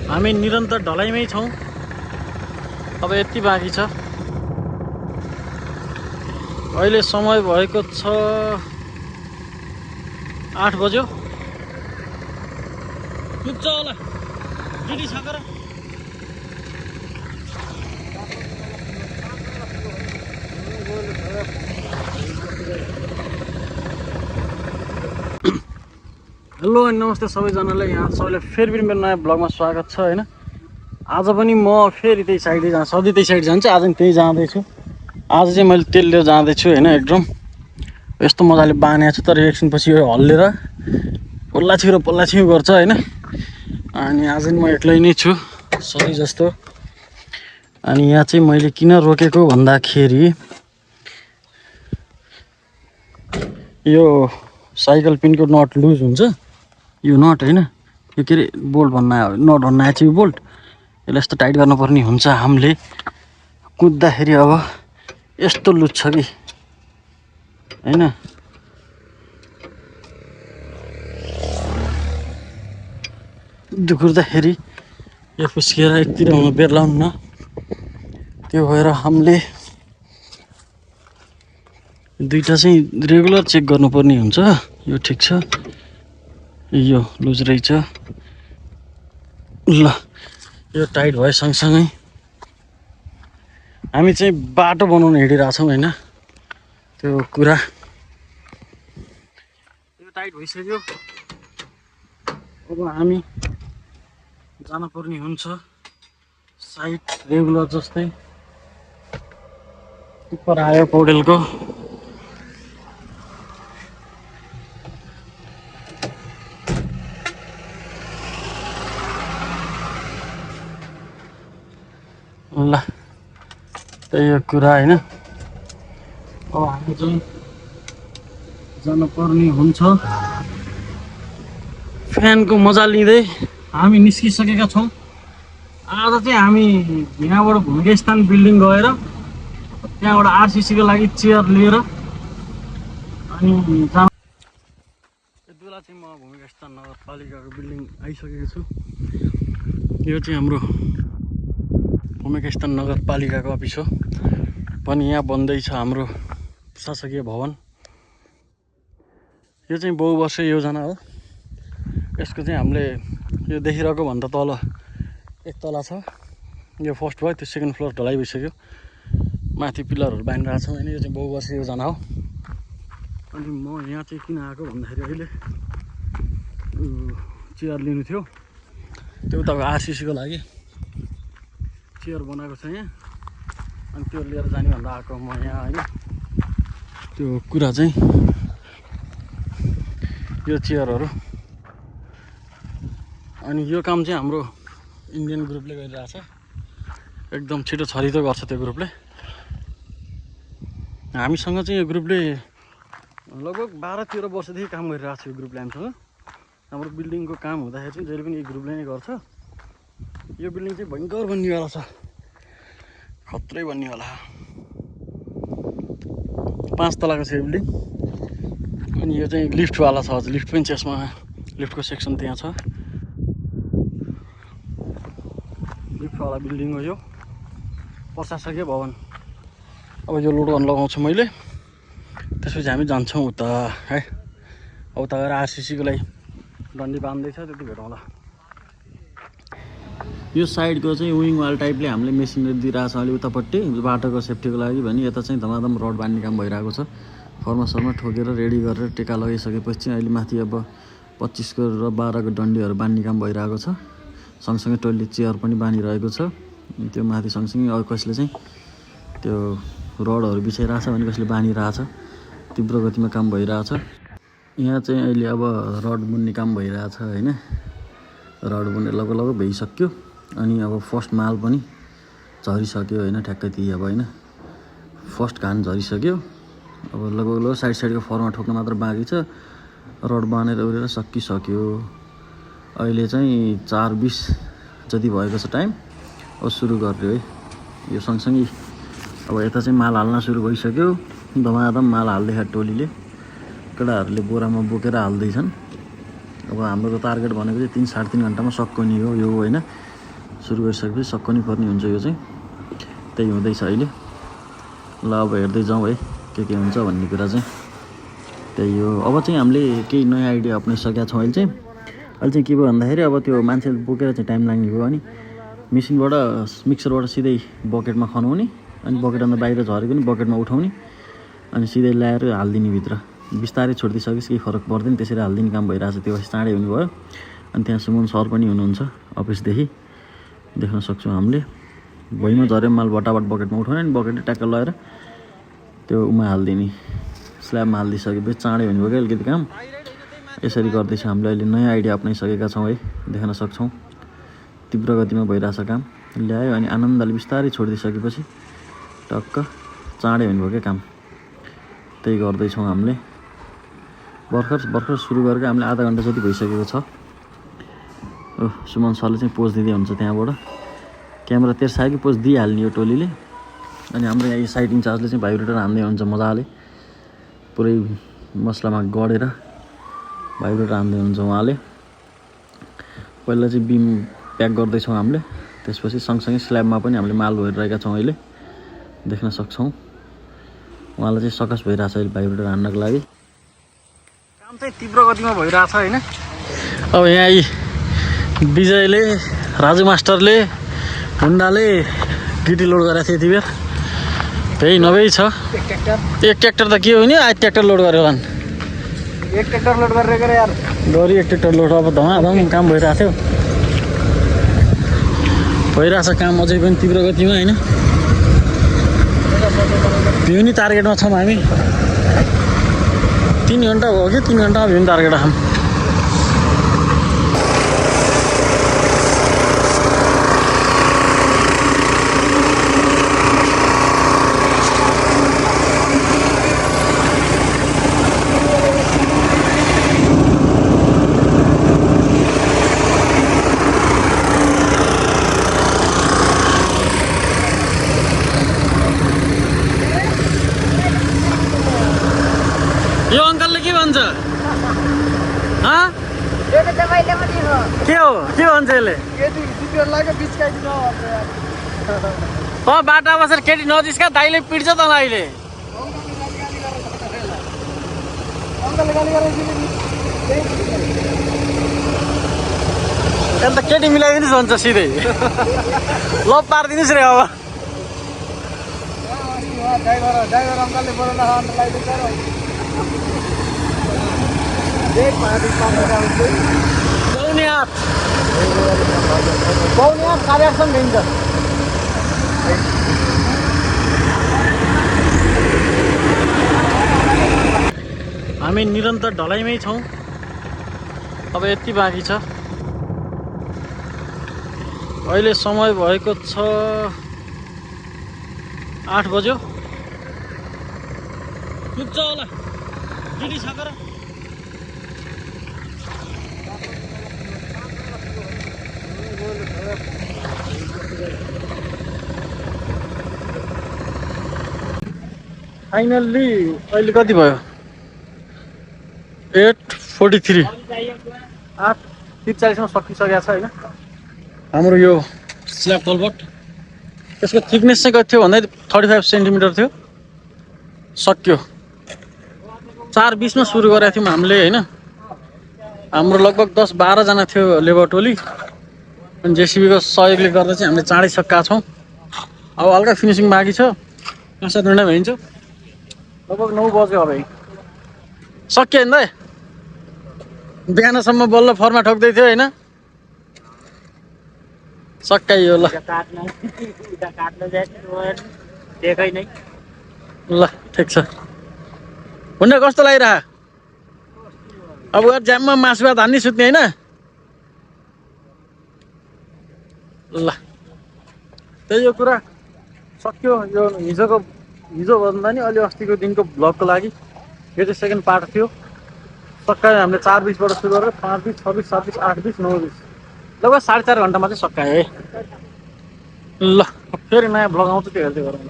हामी निरन्तर ढलाइमै छौँ। अब यति बाँकी छ। अहिले समय भएको छ 8 बज्यो। पुग्छ होला दिदी सकेर। हेलो अनि नमस्ते सबैजनालाई। यहाँ सबैलाई फेरि पनि मेरो नयाँ ब्लगमा स्वागत छ होइन। आज पनि म फेरि त्यही साइडै सधैँ त्यही साइड जान्छु, आज पनि त्यही जाँदैछु। आज चाहिँ मैले तेल लिएर जाँदैछु होइन। एकदम यस्तो मजाले बानेको छु, तर एकछिनपछि यो हल्लेर पल्ला छिउ गर्छ होइन। अनि आज म एक्लै नै छु सधैँ जस्तो। अनि यहाँ चाहिँ मैले किन रोकेको भन्दाखेरि यो साइकल पिनको नट लुज हुन्छ। यो नट होइन, यो के अरे बोल्ट भन्न आयो, नट भन्न आएको छ। यो बोल्ट यसलाई यस्तो टाइट गर्नुपर्ने हुन्छ। हामीले कुद्दाखेरि अब यस्तो लुज छ कि होइन। दुख्दाखेरि यो फुस्किएर एकतिर हुनु बेर्लाउन्न। त्यो भएर हामीले दुईटा चाहिँ रेगुलर चेक गर्नुपर्ने हुन्छ। यो ठिक छ, यो लुज रहेछ। ल यो टाइट भयो सँगसँगै हामी चाहिँ बाटो बनाउन हिँडिरहेछौँ होइन। त्यो कुरा यो टाइट भइसक्यो। अब हामी जानुपर्ने हुन्छ साइड रेगुलर जस्तै। टिप्पर आयो पौडेलको। ल त्यही हो कुरा होइन। अब हामी चाहिँ जानुपर्ने हुन्छ। फ्यानको मजा लिँदै हामी निस्किसकेका छौँ। आज चाहिँ हामी यहाँबाट भूमिकेस्थान बिल्डिङ गएर त्यहाँबाट आरसिसीको लागि चेयर लिएर अनि यति बेला चाहिँ म भूमिकेस्थान नगरपालिकाको बिल्डिङ आइसकेको छु। यो चाहिँ हाम्रो भूमिकेस्थान नगरपालिकाको अफिस हो। पनि यहाँ बन्दैछ हाम्रो शासकीय भवन। यो चाहिँ बहुवर्षीय योजना हो। यसको चाहिँ हामीले यो देखिरहेको भन्दा तल एक तला छ। यो फर्स्ट भयो, त्यो सेकेन्ड फ्लोर ढलाइ भइसक्यो। माथि पिलरहरू बाँधिरहेको छ होइन। यो चाहिँ बहुवर्षीय योजना हो। अनि म यहाँ चाहिँ किन आएको भन्दाखेरि अहिले चेयर लिनु थियो। त्यो उताको आरसिसीको लागि चेयर बनाएको छ यहाँ। अनि त्यो लिएर जाने भन्दा आएको म यहाँ होइन। त्यो कुरा चाहिँ यो चेयरहरू। अनि यो काम चाहिँ हाम्रो इन्डियन ग्रुपले गरिरहेछ। एकदम छिटो छरितो गर्छ त्यो ग्रुपले। हामीसँग चाहिँ यो ग्रुपले लगभग 12-13 वर्षदेखि काम गरिरहेको छ। यो ग्रुपले हामीसँग हाम्रो बिल्डिङको काम हुँदाखेरि चाहिँ जहिले पनि यो ग्रुपले नै गर्छ। यो बिल्डिङ चाहिँ भयङ्कर बन्नेवाला छ, खत्रै बन्नेवाला। 5 तलाको छ यो बिल्डिङ। अनि यो चाहिँ लिफ्टवाला छ। अझ लिफ्ट पनि छ यसमा। लिफ्टको सेक्सन त्यहाँ छ। लिफ्टवाला बिल्डिङ हो यो। प्रशासकीय भवन। अब यो लोड गर्न लगाउँछु मैले। त्यसपछि हामी जान्छौँ उता है। अब उता गएर आरसिसीको लागि डन्डी बाँध्दैछ, त्यति भेटौँला। यो साइडको चाहिँ विङ वाल टाइपले हामीले मेसिनरी दिइरहेको छ अहिले उतापट्टि बाटोको सेफ्टीको लागि भने। यता चाहिँ धमाधम रड बाँध्ने काम भइरहेको छ। फर्मसरमा ठोकेर रेडी गरेर टेका लगाइसकेपछि अहिले माथि अब 25को र 12को डन्डीहरू बाँध्ने काम भइरहेको छ। सँगसँगै टोइलेट चेयर पनि बाँधिरहेको छ। त्यो माथि सँगसँगै अब कसले चाहिँ त्यो रडहरू बिछाइरहेछ भने कसले बाँधिरहेछ। तीव्र गतिमा काम भइरहेछ। यहाँ चाहिँ अहिले अब रड बुन्ने काम भइरहेछ होइन। रड बुन्ने लगभग भइसक्यो। अनि अब फर्स्ट माल पनि झरिसक्यो होइन। ठ्याक्कै त्यही अब होइन। फर्स्ट घान झरिसक्यो। अब लगभग साइडको फर्ममा ठोक्न मात्र बाँकी छ। रड बाँधेर उडेर सकिसक्यो। अहिले चाहिँ 4:20 जति भएको छ टाइम। अब सुरु गर्यो है। यो सँगसँगै अब यता चाहिँ माल हाल्न सुरु भइसक्यो। धमाधम माल हाल्दैछ टोलीले। केटाहरूले बोरामा बोकेर हाल्दैछन्। अब हाम्रो टार्गेट भनेको चाहिँ 3-3.5 घन्टामा सक्ने हो यो होइन। सुरु गरिसकेपछि सक्कनी पर्ने हुन्छ यो चाहिँ त्यही हुँदैछ अहिले ल अब हेर्दै जाउँ है के हुन्छ भन्ने कुरा चाहिँ त्यही हो अब चाहिँ हामीले केही नयाँ आइडिया अप्नाइसकेका छौँ अहिले चाहिँ के भयो भन्दाखेरि अब त्यो मान्छेले बोकेर चाहिँ टाइम लाग्ने भयो अनि मिसिनबाट मिक्सरबाट सिधै बकेटमा खनाउने अनि बकेटभन्दा बाहिर झरेको नि बकेटमा उठाउने अनि सिधै ल्याएर हालिदिने भित्र बिस्तारै छोडिदिइसकेपछि केही फरक पर्दैन त्यसरी हालिदिने काम भइरहेछ त्यो चाँडै हुने भयो अनि त्यहाँ सुमन सर पनि हुनुहुन्छ अफिसदेखि देख्न सक्छौँ हामीले भुइँमा झऱ्यो माल बटाबट बकेटमा उठाउने अनि बकेट ट्याक्क लगाएर त्यो उमा हालिदिने स्ल्याबमा हालिदिइसकेपछि चाँडै हुने भयो क्या अलिकति काम यसरी गर्दैछ हामीले अहिले नयाँ आइडिया अप्नाइसकेका छौँ है देख्न सक्छौँ तीव्र गतिमा भइरहेछ काम ल्यायो अनि आनन्दले बिस्तारै छोडिदिइसकेपछि टक्क चाँडै हुने भयो क्या काम त्यही गर्दैछौँ हामीले भर्खर सुरु गरेको हामीले आधा घन्टा जति भइसकेको छ सुमन सरले चाहिँ पोज दिँदै हुन्छ त्यहाँबाट क्यामेरा तेर्सायो कि पोज दिइहाल्ने यो टोलीले अनि हाम्रो यहाँ साइड इन्चार्जले चाहिँ भाइब्रेटर हान्दै हुन्छ मजाले पुरै मसलामा गडेर भाइब्रेटर हान्दै हुन्छ उहाँले पहिला चाहिँ बिम प्याक गर्दैछौँ हामीले त्यसपछि सँगसँगै स्ल्याबमा पनि हामीले माल भरिरहेका छौँ अहिले देख्न सक्छौँ उहाँलाई चाहिँ सकस भइरहेछ अहिले भाइब्रेटर हान्नको लागि काम चाहिँ तीव्र गतिमा भइरहेछ होइन अब यहाँ विजयले राजु मास्टरले हुन्डाले गिटी लोड गरेको थियो यति बेर त्यही नभई छ एक ट्र्याक्टर त के हो नि आज ट्र्याक्टर लोड गरेर होला एक ट्र्याक्टर लोड गरेर यार गरी एक ट्र्याक्टर लोड अब धमाधम काम भइरहेको थियो भइरहेछ काम अझै पनि तीव्र गतिमा होइन भ्युनी टार्गेटमा छौँ हामी 3 घन्टा भयो कि 3 घन्टामा भ्युनी टार्गेट छौँ यो अङ्कलले के भन्छ के हो के भन्छ यसले बाटा बसेर केटी नजिस्का दाइले पिट्छ त अहिले अन्त केटी मिलाइदिनुहोस् भन्छ सिधै लप पारिदिनुहोस् रे अब ड्राइभर अङ्कलले पाउने कार्यक्रम दिन्छ हामी निरन्तर ढलाइमै छौँ अब यति बाँकी छ अहिले समय भएको छ 8 बज्यो पुग्छ होला गिटी सकेर फाइनल्ली अहिले कति भयो 8:43 8:43 मा सकिसकेको छ होइन हाम्रो यो स्ल्याब कलबट त्यसको थिकनेस चाहिँ कति थियो भन्दा 35 सेन्टिमिटर थियो सक्यो 4:20 मा सुरु गरेको थियौँ हामीले होइन हाम्रो लगभग 10-12 जना थियो लेबर टोली अनि जेसीबीको सहयोगले गर्दा चाहिँ हामीले चाँडै सकेका छौँ अब हल्का फिनिसिङ बाँकी छ 5-7 मिनटमा भइन्छ लगभग 9 बज्यो अब सक्यो नि त बिहानसम्म बल्ल फर्मा ठोक्दै थियो होइन सकाइयो ल ल ठिक छ हुन्न कस्तो लागिरह अब ज्याममा मासु भात हान्ने सुत्ने होइन ल त्यही यो कुरा सक्यो यो हिजो भन्दा नि अलि अस्तिको दिनको भ्लगको लागि यो चाहिँ सेकेन्ड पार्ट थियो सक्कायो हामीले 4:20 बाट सुरु गरेर 5:20 6:20 7:20 8:20 9:20 लगभग 4.5 घन्टामा चाहिँ सक्कायो है ल फेरि नयाँ भ्लग आउँछ त्यो हेर्दै गरौँ ल